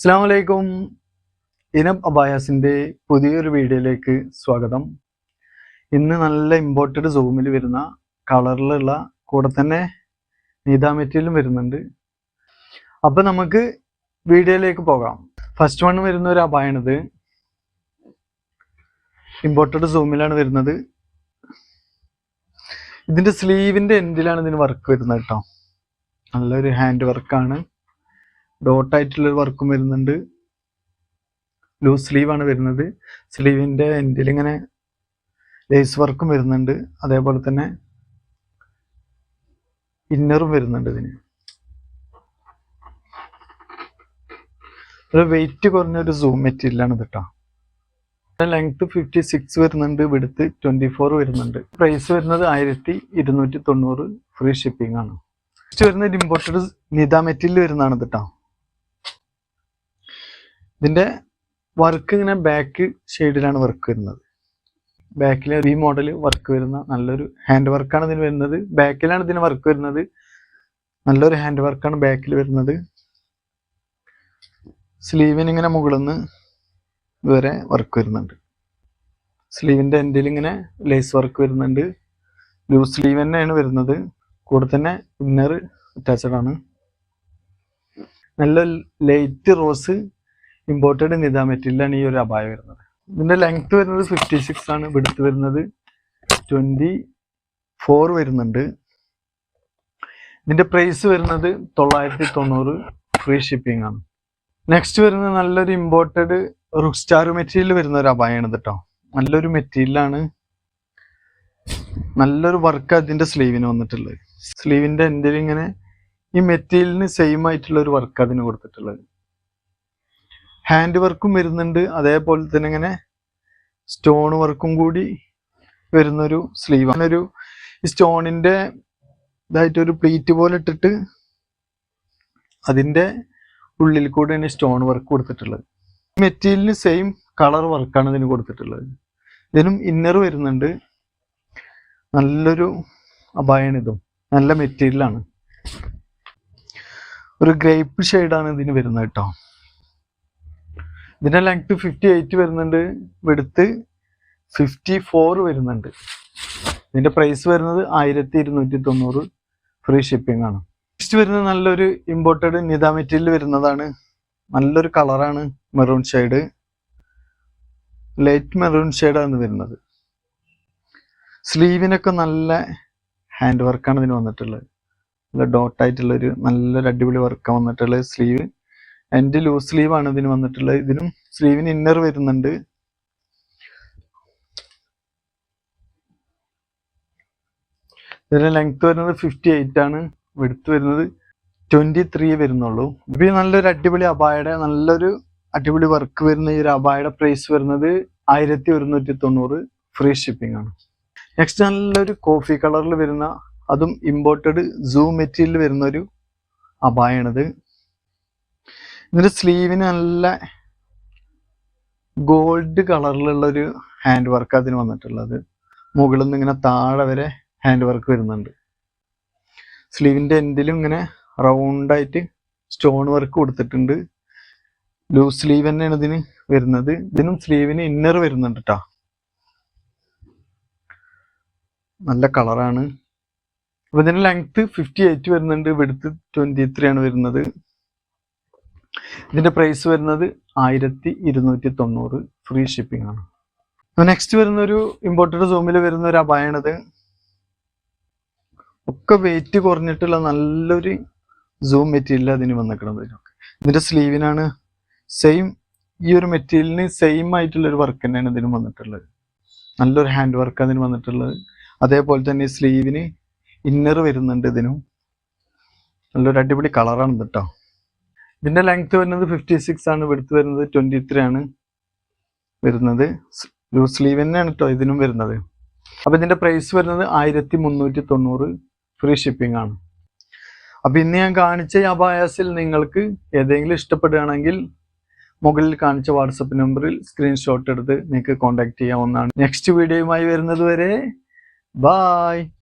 അസ്സലാമലൈക്കും. ഇനം അബായാസിൻ്റെ പുതിയൊരു വീഡിയോയിലേക്ക് സ്വാഗതം. ഇന്ന് നല്ല ഇമ്പോർട്ടഡ് സൂമിൽ വരുന്ന കളറിലുള്ള കൂടെ തന്നെ നീത മെറ്റീരിയലും വരുന്നുണ്ട്. അപ്പം നമുക്ക് വീഡിയോയിലേക്ക് പോകാം. ഫസ്റ്റ് വൺ വരുന്ന ഒരു അബായാണിത്. ഇമ്പോർട്ടഡ് സൂമിലാണ് വരുന്നത്. ഇതിൻ്റെ സ്ലീവിൻ്റെ എൻഡിലാണ് ഇതിന് വർക്ക് വരുന്നത് കേട്ടോ. നല്ലൊരു ഹാൻഡ് വർക്കാണ്. ഡോട്ടായിട്ടുള്ളൊരു വർക്കും വരുന്നുണ്ട്. ലൂസ് സ്ലീവാണ് വരുന്നത്. സ്ലീവിൻ്റെ എൻഡിൽ ഇങ്ങനെ ലേസ് വർക്കും വരുന്നുണ്ട്. അതേപോലെ തന്നെ ഇന്നറും വരുന്നുണ്ട്. ഇതിന് ഒരു വെയിറ്റ് കുറഞ്ഞൊരു സൂം മെറ്റീരിയലാണ് ഇത് കേട്ടോ. ലെങ്ത് 56 വരുന്നുണ്ട്, വിഡ്ത്ത് 24 വരുന്നുണ്ട്. പ്രൈസ് വരുന്നത് 1290, ഫ്രീ ഷിപ്പിംഗ് ആണ്. നെക്സ്റ്റ് വരുന്നത് ഇമ്പോർട്ടഡ് നിത മെറ്റീരിയൽ വരുന്നതാണ് ഇത് കേട്ടോ. ഇതിൻ്റെ വർക്ക് ഇങ്ങനെ ബാക്ക് ഷെയ്ഡിലാണ് വർക്ക് വരുന്നത്. ബാക്കിൽ ഈ മോഡൽ വർക്ക് വരുന്ന നല്ലൊരു ഹാൻഡ് വർക്കാണ് ഇതിന് വരുന്നത്. ബാക്കിലാണ് ഇതിന് വർക്ക് വരുന്നത്. നല്ലൊരു ഹാൻഡ് വർക്കാണ് ബാക്കിൽ വരുന്നത്. സ്ലീവിന് ഇങ്ങനെ മുകളിൽ നിന്ന് വരെ വർക്ക് വരുന്നുണ്ട്. സ്ലീവിൻ്റെ എൻഡിൽ ഇങ്ങനെ ലേസ് വർക്ക് വരുന്നുണ്ട്. ലൂസ് സ്ലീവ് തന്നെയാണ് വരുന്നത്. കൂടെ തന്നെ ഇന്നർ അറ്റാച്ച്ഡ് ആണ്. നല്ല ലൈറ്റ് റോസ് ഇമ്പോർട്ടഡ് നിത മെറ്റീരിയലാണ് ഈ ഒരു അബായ വരുന്നത്. ഇതിൻ്റെ ലെങ്ത് വരുന്നത് 56 ആണ്. വിഡ്ത്ത് വരുന്നത് 24 വരുന്നുണ്ട്. ഇതിൻ്റെ പ്രൈസ് വരുന്നത് 990, ഫ്രീ ഷിപ്പിംഗ് ആണ്. നെക്സ്റ്റ് വരുന്നത് നല്ലൊരു ഇമ്പോർട്ടഡ് റുക്സ്റ്റാർ മെറ്റീരിയൽ വരുന്ന ഒരു അബായാണ് കേട്ടോ. നല്ലൊരു മെറ്റീരിയലാണ്. നല്ലൊരു വർക്ക് അതിൻ്റെ സ്ലീവിന് വന്നിട്ടുള്ളത്. സ്ലീവിൻ്റെ എൻഡിൽ ഇങ്ങനെ ഈ മെറ്റീരിയലിന് സെയിം ആയിട്ടുള്ള ഒരു വർക്ക് അതിന് കൊടുത്തിട്ടുള്ളത്. ഹാൻഡ് വർക്കും വരുന്നുണ്ട്. അതേപോലെ തന്നെ ഇങ്ങനെ സ്റ്റോൺ വർക്കും കൂടി വരുന്നൊരു സ്ലീവ്. അങ്ങനൊരു സ്റ്റോണിൻ്റെ ഇതായിട്ടൊരു പ്ലീറ്റ് പോലെ ഇട്ടിട്ട് അതിൻ്റെ ഉള്ളിൽ കൂടെയാണ് സ്റ്റോൺ വർക്ക് കൊടുത്തിട്ടുള്ളത്. മെറ്റീരിയലിന് സെയിം കളർ വർക്കാണ് ഇതിന് കൊടുത്തിട്ടുള്ളത്. ഇതിനും ഇന്നർ വരുന്നുണ്ട്. നല്ലൊരു അബായാണ് ഇതും. നല്ല മെറ്റീരിയലാണ്. ഒരു ഗ്രേപ്പ് ഷെയ്ഡാണ് ഇതിന് വരുന്നത് കേട്ടോ. ഇതിൻ്റെ ലെങ്ത് 58 വരുന്നുണ്ട്. വിഡ്ത്ത് 54 വരുന്നുണ്ട്. ഇതിൻ്റെ പ്രൈസ് വരുന്നത് 1290, ഫ്രീ ഷിപ്പിംഗ് ആണ്. നെക്സ്റ്റ് വരുന്നത് നല്ലൊരു ഇമ്പോർട്ടഡ് നിത മെറ്റീരിയൽ വരുന്നതാണ്. നല്ലൊരു കളറാണ്. മെറൂൺ ഷെയ്ഡ്, ലൈറ്റ് മെറൂൺ ഷെയ്ഡാണ് വരുന്നത്. സ്ലീവിനൊക്കെ നല്ല ഹാൻഡ് വർക്കാണ് ഇതിന് വന്നിട്ടുള്ളത്. നല്ല ഡോട്ടായിട്ടുള്ളൊരു നല്ലൊരു അടിപൊളി വർക്കാണ് വന്നിട്ടുള്ളത്. സ്ലീവ് എൻ്റെ ലൂസ് സ്ലീവാണ് ഇതിന് വന്നിട്ടുള്ളത്. ഇതിനും സ്ലീവിന് ഇന്നർ വരുന്നുണ്ട്. ഇതിൻ്റെ ലെങ്ത് വരുന്നത് 58 ആണ്. വിഡ്ത്ത് വരുന്നത് 23 വരുന്നുള്ളൂ. ഇപ്പം ഈ നല്ലൊരു അടിപൊളി അബായയുടെ നല്ലൊരു അടിപൊളി വർക്ക് വരുന്ന ഈ ഒരു അബായയുടെ പ്രൈസ് വരുന്നത് 1190, ഫ്രീ ഷിപ്പിംഗ് ആണ്. നെക്സ്റ്റ് നല്ലൊരു കോഫി കളറിൽ വരുന്ന അതും ഇമ്പോർട്ടഡ് സൂം മെറ്റീരിയൽ വരുന്ന ഒരു അബായാണിത്. ഇതിൻ്റെ സ്ലീവിന് നല്ല ഗോൾഡ് കളറിലുള്ളൊരു ഹാൻഡ് വർക്ക് അതിന് വന്നിട്ടുള്ളത്. മുകളിൽ നിന്ന് ഇങ്ങനെ താഴെ വരെ ഹാൻഡ് വർക്ക് വരുന്നുണ്ട്. സ്ലീവിൻ്റെ എൻഡിലും ഇങ്ങനെ റൗണ്ടായിട്ട് സ്റ്റോൺ വർക്ക് കൊടുത്തിട്ടുണ്ട്. ലൂസ് സ്ലീവ് തന്നെയാണ് ഇതിന് വരുന്നത്. ഇതിനും സ്ലീവിന് ഇന്നർ വരുന്നുണ്ട് കേട്ടോ. നല്ല കളറാണ്. അപ്പോൾ ഇതിൻ്റെ ലെങ്ത് 58 വരുന്നുണ്ട്. വിഡ്ത്ത് 23 ആണ് വരുന്നത്. ഇതിൻ്റെ പ്രൈസ് വരുന്നത് 1290, ഫ്രീ ഷിപ്പിംഗ് ആണ്. നെക്സ്റ്റ് വരുന്നൊരു ഇമ്പോർട്ടഡ് സൂമിൽ വരുന്ന ഒരു അബായാണിത്. ഒക്കെ വെയിറ്റ് കുറഞ്ഞിട്ടുള്ള നല്ലൊരു സൂം മെറ്റീരിയൽ അതിന് വന്നിരിക്കുന്നത്. ഇതിൻ്റെ സ്ലീവിനാണ് സെയിം ഈ ഒരു മെറ്റീരിയലിന് സെയിം ആയിട്ടുള്ളൊരു വർക്ക് തന്നെയാണ് ഇതിന് വന്നിട്ടുള്ളത്. നല്ലൊരു ഹാൻഡ് വർക്ക് അതിന് വന്നിട്ടുള്ളത്. അതേപോലെ തന്നെ സ്ലീവിന് ഇന്നർ വരുന്നുണ്ട്. ഇതിനും നല്ലൊരു അടിപൊളി കളറാണ് ഇത് കേട്ടോ. ഇതിൻ്റെ ലെങ്ത് വരുന്നത് 56 ആണ്. വിഡ്ത്ത് വരുന്നത് 23 ആണ് വരുന്നത്. ലൂസ് സ്ലീവ് തന്നെയാണ് കേട്ടോ ഇതിനും വരുന്നത്. അപ്പോൾ ഇതിൻ്റെ പ്രൈസ് വരുന്നത് 1390, ഫ്രീ ഷിപ്പിംഗ് ആണ്. അപ്പോൾ ഇന്ന് ഞാൻ കാണിച്ച ഈ അബായാസിൽ നിങ്ങൾക്ക് ഏതെങ്കിലും ഇഷ്ടപ്പെടുകയാണെങ്കിൽ മുകളിൽ കാണിച്ച വാട്സപ്പ് നമ്പറിൽ സ്ക്രീൻഷോട്ട് എടുത്ത് നിങ്ങൾക്ക് കോൺടാക്ട് ചെയ്യാവുന്നതാണ്. നെക്സ്റ്റ് വീഡിയോയുമായി വരുന്നത് വരെ ബായ്.